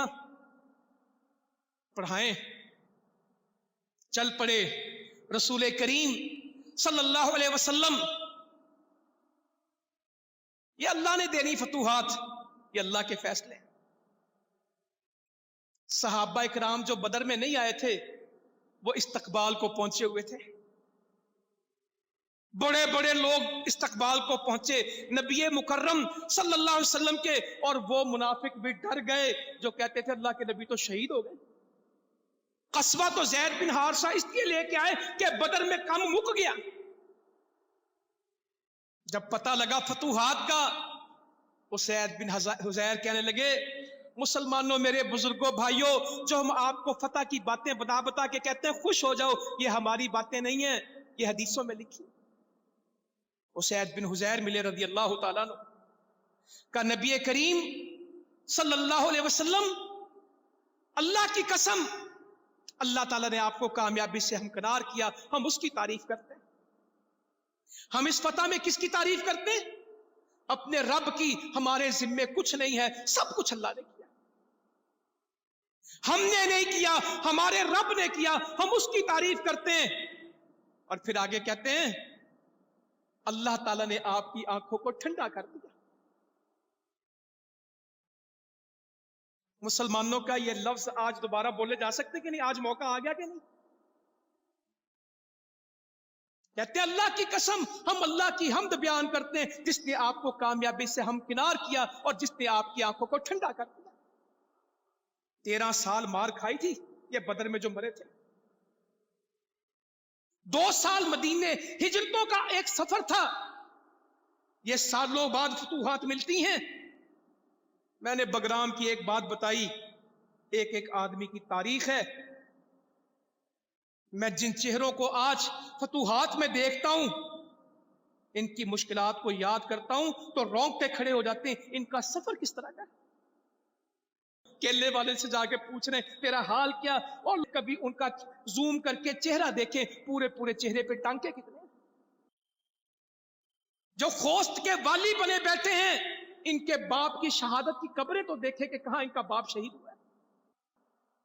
पढ़ाएं। चल पड़े रसूल करीम सल्लल्लाहु अलैहि वसल्लम, ये अल्लाह ने देनी फतूहात, ये अल्लाह के फैसले। सहाबा इकराम जो बदर में नहीं आए थे वो इस्तकबाल को पहुंचे हुए थे, बड़े बड़े लोग इस्तकबाल को पहुंचे नबी मुकर्रम सल्लल्लाहु अलैहि वसल्लम के, और वो मुनाफिक भी डर गए जो कहते थे अल्लाह के नबी तो शहीद हो गए। कस्बा तो ज़ैद बिन हारिसा इसलिए लेके आए कि बदर में काम मुक गया। जब पता लगा फतूहात का, उसैद बिन हुज़ैर कहने लगे मुसलमानों, मेरे बुजुर्गों, भाइयों, जो हम आपको फतह की बातें बता बता के कहते हैं खुश हो जाओ, ये हमारी बातें नहीं है, ये हदीसों में लिखी। उसैद बिन हुज़ैर मिले रज़ी अल्लाह ताला अन्हु, का नबी करीम सल्लल्लाहु अलैहि वसल्लम, अल्लाह की कसम, अल्लाह ताला ने आपको कामयाबी से हमकिनार किया, हम उसकी तारीफ करते हैं। हम इस फतह में किसकी तारीफ करते हैं? अपने रब की। हमारे जिम्मे कुछ नहीं है, सब कुछ अल्लाह ने किया, हमने नहीं किया, हमारे रब ने किया, हम उसकी तारीफ करते हैं। और फिर आगे कहते हैं अल्लाह ताला ने आपकी आंखों को ठंडा कर दिया। मुसलमानों का ये लफ्ज आज दोबारा बोले जा सकते कि नहीं? आज मौका आ गया कि नहीं? कहते हैं अल्लाह की कसम, हम अल्लाह की हम्द बयान करते हैं जिसने आपको कामयाबी से हमकिनार किया और जिसने आपकी आंखों को ठंडा कर दिया। 13 साल मार खाई थी ये बदर में जो मरे थे, 2 साल मदीने हिजरतों का एक सफर था, ये सालों बाद फतूहात मिलती हैं। मैंने बगराम की एक बात बताई, एक एक आदमी की तारीख है। मैं जिन चेहरों को आज फतूहात में देखता हूं, इनकी मुश्किलात को याद करता हूं तो रोंगटे खड़े हो जाते हैं। इनका सफर किस तरह का? केले वाले से जाके पूछ रहे तेरा हाल क्या, और कभी उनका जूम करके चेहरा देखें, पूरे पूरे चेहरे पे टांके कितने। जो खोस्त के वाली बने बैठे हैं, इनके बाप की शहादत की कब्रें तो देखे कि कहां इनका बाप शहीद हुआ है।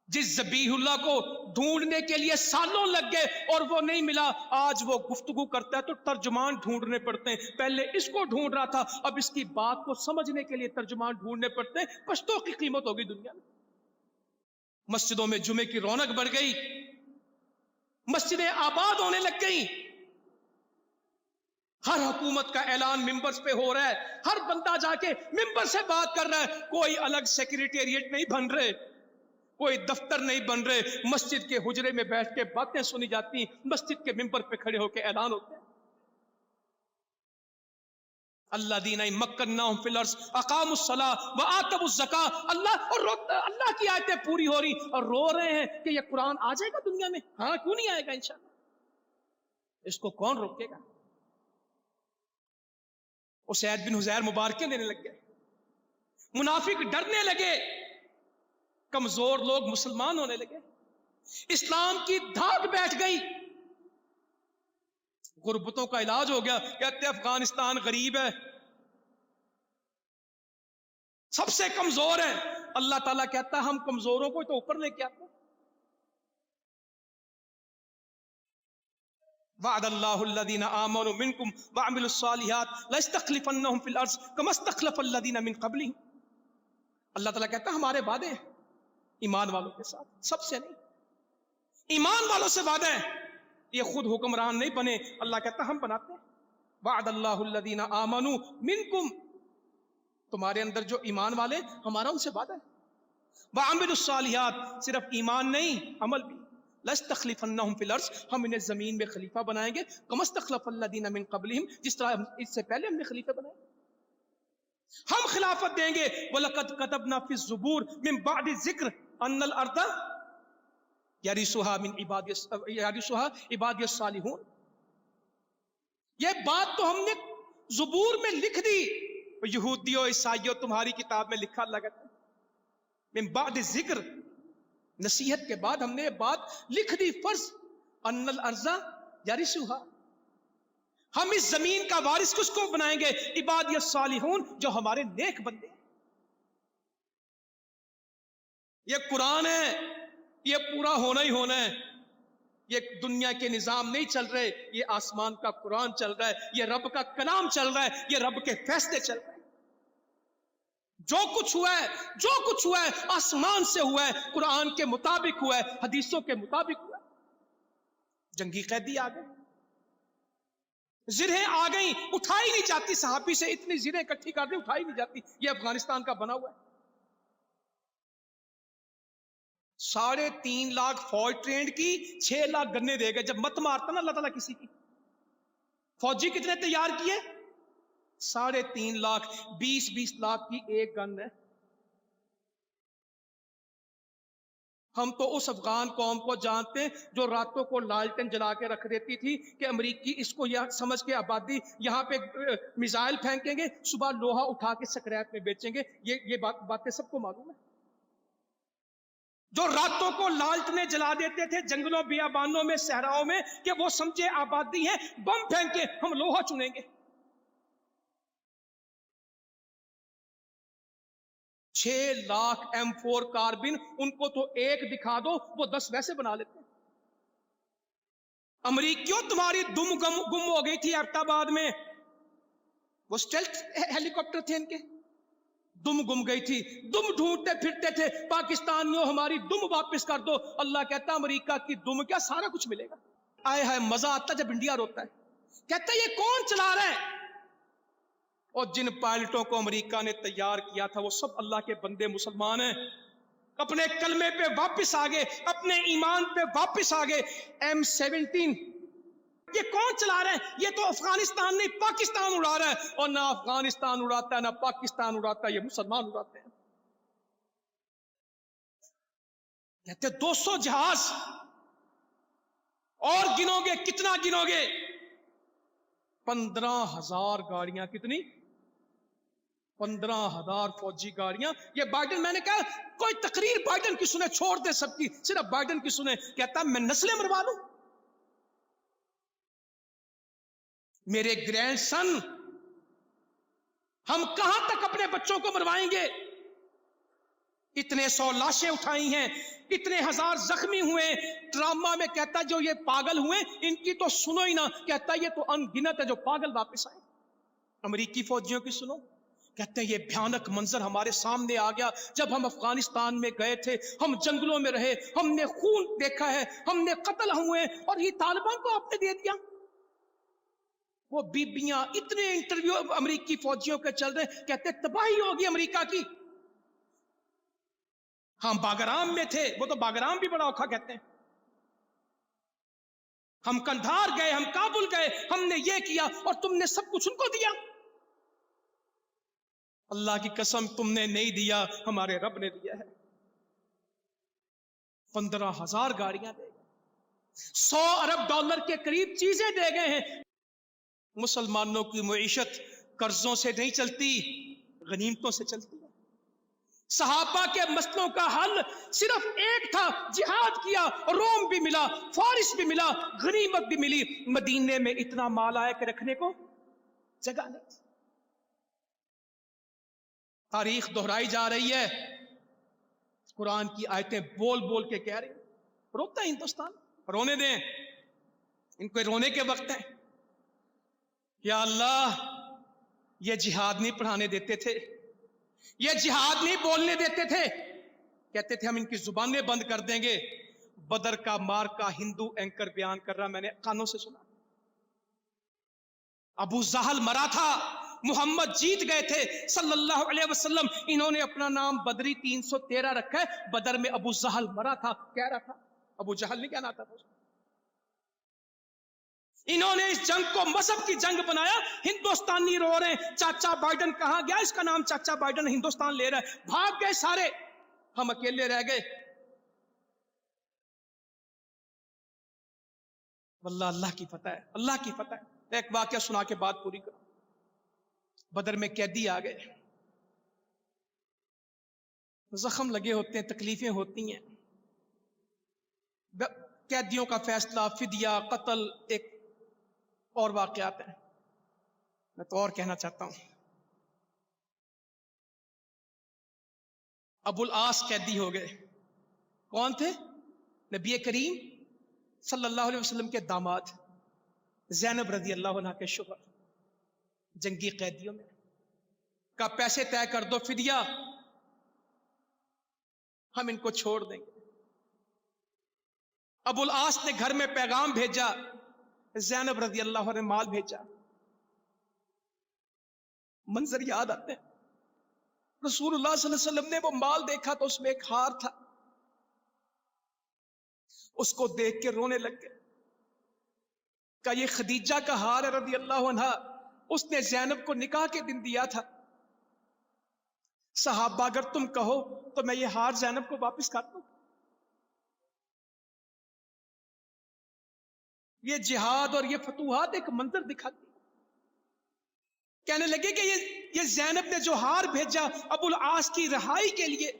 جس ذبیح اللہ کو ڈھونڈنے کے لیے سالوں لگ گئے اور وہ نہیں ملا، آج وہ گفتگو کرتا ہے تو ترجمان ڈھونڈنے پڑتے ہیں. پہلے اس کو ڈھونڈ رہا تھا، اب اس کی بات کو سمجھنے کے لیے ترجمان ڈھونڈنے پڑتے ہیں. پشتوں کی قیمت ہوگی دنیا میں. مسجدوں میں جمعے کی رونق بڑھ گئی، مسجدیں آباد ہونے لگ گئی. ہر حکومت کا اعلان ممبر پہ ہو رہا ہے، ہر بندہ جا کے ممبر سے بات کر رہا ہے. کوئی الگ سیکریٹریٹ نہیں بن رہے، کوئی دفتر نہیں بن رہے، مسجد کے حجرے میں بیٹھ کے باتیں سنی جاتی، مسجد کے ممبر پہ کھڑے ہو کے اعلان ہوتے ہیں. الذین مکناہم فی الارض اقاموا الصلاۃ وآتوا الزکاۃ. اللہ کی آیتیں پوری ہو رہی اور رو رہے ہیں کہ یہ قرآن آ جائے گا دنیا میں. ہاں کیوں نہیں آئے گا انشاءاللہ. اس کو کون روکے گا؟ اسید بن حذیر مبارکیں دینے لگ گئے، منافق ڈرنے لگے، کمزور لوگ مسلمان ہونے لگے، اسلام کی دھاک بیٹھ گئی. غربتوں کا علاج ہو گیا. کہتے افغانستان غریب ہے، سب سے کمزور ہے. اللہ تعالیٰ کہتا ہے ہم کمزوروں کو تو اوپر لے کے آتے ہیں. وعد اللہ الذین آمنوا منکم وعملوا الصالحات ليستخلفنهم في الارض كما استخلف الذین من قبلهم. اللہ تعالیٰ کہتا ہے ہمارے وعدے ہیں ایمان والوں کے ساتھ، سب سے نہیں، ایمان والوں سے وعدہ ہے. یہ خود حکمران نہیں بنے، اللہ کہتا ہم بناتے ہیں. وعد اللہ الذین آمنوا منکم، تمہارے اندر جو ایمان والے ہمارا ان سے وعدہ ہے. وعملوا الصالحات، صرف ایمان نہیں عمل بھی. لَاسْتَخْلِفَنَّهُمْ فِي الْأَرْضِ، ہم انہیں زمین میں خلیفہ بنائیں گے. كَمَا اسْتَخْلَفَ الَّذِينَ مِن قَبْلِهِمْ، جس طرح اس سے پہلے ہم نے خلیفہ بنائے. ہم خلافت دیں گے. وَلَقَدْ كَتَبْنَا فِي الزُّبُورِ مِن بَعْدِ الذِّكْرِ أَنَّ الْأَرْضَ يَرِثُهَا عِبَادِيَ الصَّالِحُونَ. یہ بات تو ہم نے زبور میں لکھ دی. یہودیوں عیسائیوں تمہاری کتاب میں لکھا، اللہ کہتا ہے من بعد ذکر، نصیحت کے بعد ہم نے یہ بات لکھ دی. فرض ان الارض یرثھا، ہم اس زمین کا وارث کس کو بنائیں گے؟ عبادی الصالحون، جو ہمارے نیک بندے ہیں. یہ قرآن ہے، یہ پورا ہونا ہی ہونا ہے. یہ دنیا کے نظام نہیں چل رہے، یہ آسمان کا قرآن چل رہا ہے، یہ رب کا کلام چل رہا ہے، یہ رب کے فیصلے چل رہے ہیں. جو کچھ ہوا ہے، جو کچھ ہوا ہے آسمان سے ہوا ہے، قرآن کے مطابق ہوا ہے، حدیثوں کے مطابق ہوا ہے. جنگی قیدی آ گئے، زرہیں آ گئیں، اٹھائی نہیں جاتی. صحابی سے اتنی زرہیں اکٹھی کر دیں اٹھائی نہیں جاتی. یہ افغانستان کا بنا ہوا ہے. 3.5 لاکھ فوج ٹرینڈ کی، 6 لاکھ گنے دے گئے. جب مت مارتا نا اللہ تعالیٰ کسی کی. فوجی کتنے تیار کیے؟ 3.5 لاکھ. 20 لاکھ کی ایک گن ہے. ہم تو اس افغان قوم کو جانتے ہیں جو راتوں کو لالٹن جلا کے رکھ دیتی تھی کہ امریکی اس کو یہ سمجھ کے آبادی یہاں پہ میزائل پھینکیں گے، صبح لوہا اٹھا کے سکریپ میں بیچیں گے. یہ باتیں سب کو معلوم ہے. جو راتوں کو لالٹنے جلا دیتے تھے جنگلوں بیابانوں میں صحراؤں میں کہ وہ سمجھے آبادی ہے، بم پھینکے ہم لوہا چنیں گے. 6 لاکھ M4 کاربن، ان کو تو ایک دکھا دو وہ 10 ویسے بنا لیتے ہیں. امریکیوں تمہاری دم گم ہو گئی تھی ایبٹ آباد میں، وہ اسٹیلتھ ہیلی کاپٹر تھے ان کے، دم گم گئی تھی. دم ڈھونڈتے پھرتے تھے پاکستانیوں ہماری دم واپس کر دو. اللہ کہتا امریکہ کی دم کیا، سارا کچھ ملے گا. آئے ہائے مزہ آتا جب انڈیا روتا ہے. کہتا یہ کون چلا رہا ہے؟ اور جن پائلٹوں کو امریکہ نے تیار کیا تھا وہ سب اللہ کے بندے مسلمان ہیں، اپنے کلمے پہ واپس آ گئے، اپنے ایمان پہ واپس آ گئے. M17 یہ کون چلا رہا ہے؟ یہ تو افغانستان نہیں پاکستان اڑا رہا ہے. اور نہ افغانستان اڑاتا ہے نہ پاکستان اڑاتا ہے، یہ مسلمان اڑاتے ہیں. کہتے 200 جہاز، اور گنو گے کتنا گنو گے؟ 15,000 گاڑیاں. کتنی؟ 15,000 فوجی گاڑیاں. یہ بائیڈن، میں نے کہا کوئی تقریر بائیڈن کی سنے، چھوڑ دے سب کی، صرف بائیڈن کی سنے. کہتا میں نسلیں مروا لوں، میرے گرینڈ سن، ہم کہاں تک اپنے بچوں کو مروائیں گے؟ इतने 100 लाशें उठाई हैं, इतने 1000 जख्मी हुए। ड्रामा में कहता जो ये पागल हुए इनकी तो सुनो ही ना, कहता ये तो अनगिनत है जो पागल वापस आए। अमेरिकी फौजियों की सुनो, कहते हैं ये भयानक मंजर हमारे सामने आ गया जब हम अफगानिस्तान में गए थे, हम जंगलों में रहे, हमने खून देखा है, हमने कत्ल हुए, और ये तालिबान को आपने दे दिया। वो बीबियां, इतने इंटरव्यू अमेरिकी फौजियों के चल रहे, कहते तबाही होगी अमेरिका की। हम बागराम में थे, वो तो बागराम भी बड़ा औखा कहते हैं। हम कंधार गए, हम काबुल गए, हमने ये किया और तुमने सब कुछ उनको दिया। अल्लाह की कसम तुमने नहीं दिया, हमारे रब ने दिया है। 15,000 गाड़ियां दे गए, 100 अरब डॉलर के करीब चीजें दे गए हैं। मुसलमानों की मईशत कर्जों से नहीं चलती, गनीमतों से चलती है। सहाबा के मसलों का हल सिर्फ एक था, जिहाद किया, रोम भी मिला, फारिस भी मिला, गनीमत भी मिली। मदीने में इतना माल आया कि रखने को जगह नहीं। तारीख दोहराई जा रही है, कुरान की आयतें बोल बोल के कह रही, रोता है हिंदुस्तान, रोने दें, इनको रोने के वक्त है। या अल्लाह, ये जिहाद नहीं पढ़ाने देते थे, ये जिहाद नहीं बोलने देते थे, कहते थे हम इनकी जुबानें बंद कर देंगे। बदर का मार का हिंदू एंकर बयान कर रहा, मैंने कानों से सुना। अबू जहल मरा था, मोहम्मद जीत गए थे सल्लल्लाहु अलैहि वसल्लम, इन्होंने अपना नाम बदरी 313 रखा है। बदर में अबू जहल मरा था, कह रहा था, अबू जहल नहीं कहना था। इन्होंने इस जंग को मजहब की जंग बनाया। हिंदुस्तानी रो रहे हैं, चाचा बाइडन कहां गया, इसका नाम चाचा बाइडन हिंदुस्तान ले रहा है, भाग गए सारे, हम अकेले रह गए। वल्लाह अल्लाह की फतह है, अल्लाह की फतह है। एक वाकया सुना के बात पूरी करो। बदर में कैदी आ गए, जख्म लगे होते हैं, तकलीफें होती हैं, कैदियों का फैसला, फिदिया, कत्ल, एक और वाकयात हैं। मैं तो और कहना चाहता हूं। अबुल आस कैदी हो गए। कौन थे? नबी करीम सल्लल्लाहु अलैहि वसल्लम के दामाद ज़ैनब रज़ी अल्लाह अन्हा के शोहर, जंगी कैदियों में। का पैसे तय कर दो, फिदिया, हम इनको छोड़ देंगे। अबुल आस ने घर में पैगाम भेजा, ज़ैनब रज़ी अल्लाह अन्हा ने माल भेजा। मंजर याद आते हैं, रसूलुल्लाह सल्लल्लाहु अलैहि वसल्लम ने वो माल देखा तो उसमें एक हार था, उसको देख के रोने लग गए। का ये खदीजा का हार है रज़ी अल्लाह अन्हा, उसने ज़ैनब को निकाह के दिन दिया था। सहाबा अगर तुम कहो तो मैं ये हार ज़ैनब को वापस कर दूं। ये जिहाद और ये फतूहात एक मंजर दिखाती। कहने लगे कि ये ज़ैनब ने जो हार भेजा अबुल आस की रहाई के लिए,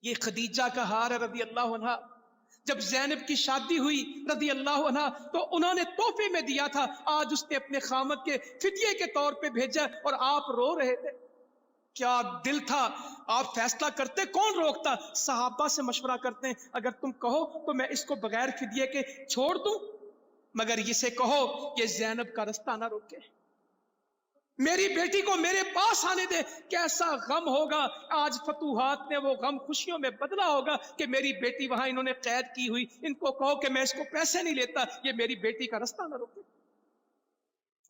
ये खदीजा का हार है रज़ी अल्लाह अन्हा। जब ज़ैनब की शादी हुई रज़ी अल्लाह अन्हा तो उन्होंने तोहफे में दिया था, आज उसने अपने खामद के फिदिये के तौर पे भेजा और आप रो रहे थे। क्या दिल था, आप फैसला करते, कौन रोकता? सहाबा से मशवरा करते हैं, अगर तुम कहो तो मैं इसको बगैर फिदिये के छोड़ दूं, मगर इसे कहो कि ज़ैनब का रास्ता ना रोके, मेरी बेटी को मेरे पास आने दे। कैसा गम होगा, आज फतूहात ने वो गम खुशियों में बदला होगा कि मेरी बेटी वहां इन्होंने कैद की हुई, इनको कहो कि मैं इसको पैसे नहीं लेता, ये मेरी बेटी का रास्ता ना रोके।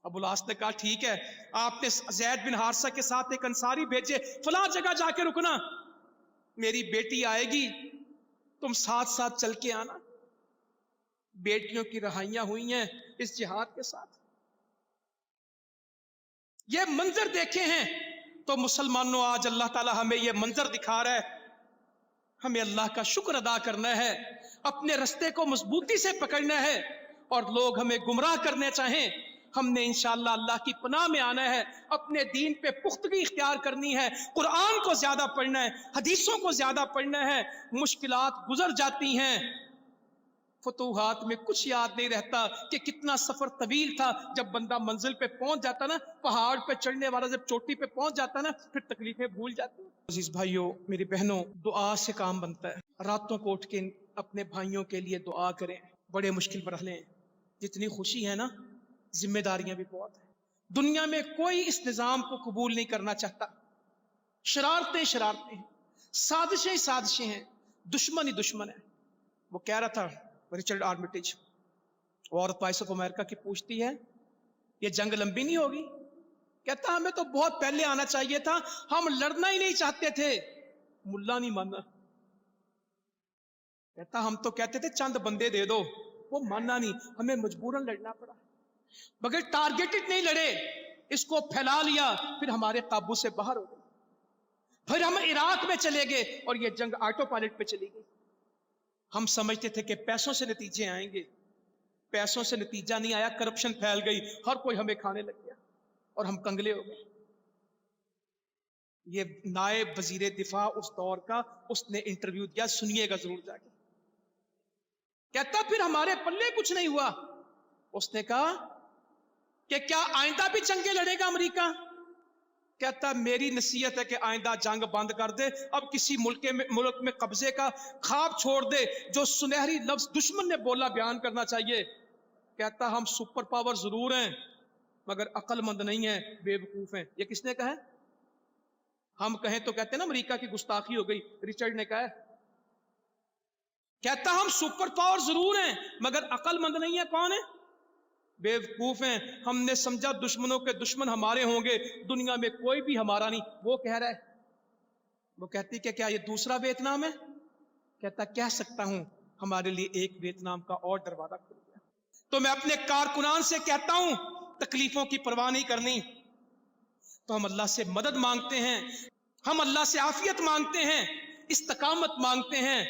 अबुल आस ने कहा ठीक है, आपने ज़ैद बिन हारिसा के साथ एक अंसारी भेजे, फला जगह जाके रुकना, मेरी बेटी आएगी, तुम साथ साथ चल के आना। बेटियों की रहाइयां हुई हैं इस जिहाद के साथ। ये मंजर देखे हैं तो मुसलमानों, आज अल्लाह ताला हमें ये मंजर दिखा रहा है, हमें अल्लाह का शुक्र अदा करना है, अपने रास्ते को मजबूती से पकड़ना है। और लोग हमें गुमराह करने चाहें, हमने इंशाअल्लाह अल्लाह की पनाह में आना है, अपने दीन पे पुख्तगी इख्तियार करनी है, कुरान को ज्यादा पढ़ना है, हदीसों को ज्यादा पढ़ना है। मुश्किलात गुजर जाती हैं, फतूहात में कुछ याद नहीं रहता कि कितना सफर तवील था। जब बंदा मंजिल पे पहुंच जाता ना, पहाड़ पे चढ़ने वाला जब चोटी पे पहुंच जाता ना, फिर तकलीफें भूल जाती हैं। अजीज भाइयों, मेरी बहनों, दुआ से काम बनता है। रातों को उठ के अपने भाइयों के लिए दुआ करें। बड़े मुश्किल मरहले हैं, जितनी खुशी है ना, जिम्मेदारियां भी बहुत है। दुनिया में कोई इस निजाम को कबूल नहीं करना चाहता। शरारतें शरारतें हैं, साजिशें साजिशें हैं, दुश्मन ही दुश्मन है। वो कह रहा था रिचर्ड आर्मिटेज, औरत वॉइस ऑफ अमेरिका की पूछती है, ये जंग लंबी नहीं होगी? कहता हमें तो बहुत पहले आना चाहिए था, हम लड़ना ही नहीं चाहते थे, मुल्ला नहीं माना। कहता हम तो कहते थे चंद बंदे दे दो, वो माना नहीं, हमें मजबूरन लड़ना पड़ा। मगर टारगेटेड नहीं लड़े, इसको फैला लिया, फिर हमारे काबू से बाहर हो गए। फिर हम इराक में चले गए और ये जंग ऑटो पायलट पे चली गई। हम समझते थे कि पैसों से नतीजे आएंगे, पैसों से नतीजा नहीं आया, करप्शन फैल गई, हर कोई हमें खाने लग गया और हम कंगले हो गए। ये नायब वजीर दिफा उस दौर का, उसने इंटरव्यू दिया, सुनिएगा जरूर जाके। कहता फिर हमारे पल्ले कुछ नहीं हुआ। उसने कहा कि क्या आइंदा भी जंगे लड़ेगा अमेरिका? कहता मेरी नसीहत है कि आइंदा जंग बंद कर दे, अब किसी मुल्क में कब्जे का ख्वाब छोड़ दे। जो सुनहरी लफ्ज दुश्मन ने बोला बयान करना चाहिए। कहता हम सुपर पावर जरूर हैं मगर अक्लमंद नहीं है, बेवकूफ हैं। ये किसने कहा है? हम कहें तो कहते हैं ना अमेरिका की गुस्ताखी हो गई, रिचर्ड ने कहा है। कहता हम सुपर पावर जरूर हैं मगर अक्लमंद नहीं है। कौन है? बेवकूफ हैं। हमने समझा दुश्मनों के दुश्मन हमारे होंगे, दुनिया में कोई भी हमारा नहीं। वो कह रहा है, वो कहती कि क्या ये दूसरा वियतनाम है? कहता कह सकता हूं, हमारे लिए एक वियतनाम का और दरवाजा खुल गया। तो मैं अपने कारकुनान से कहता हूं, तकलीफों की परवाह नहीं करनी, तो हम अल्लाह से मदद मांगते हैं, हम अल्लाह से आफियत मांगते हैं, इस्तकामत मांगते हैं।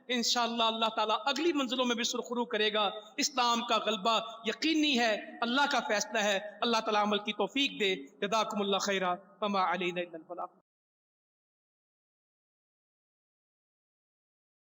इंशाअल्लाह अल्लाह ताला अगली मंजिलों में भी सुरखरू करेगा। इस्लाम का गलबा यकीनी है, अल्लाह का फैसला है। अल्लाह ताला अमल की तौफीक दे। जज़ाकुमुल्लाह खैरा, फमा अलैना इल्लल बलाग।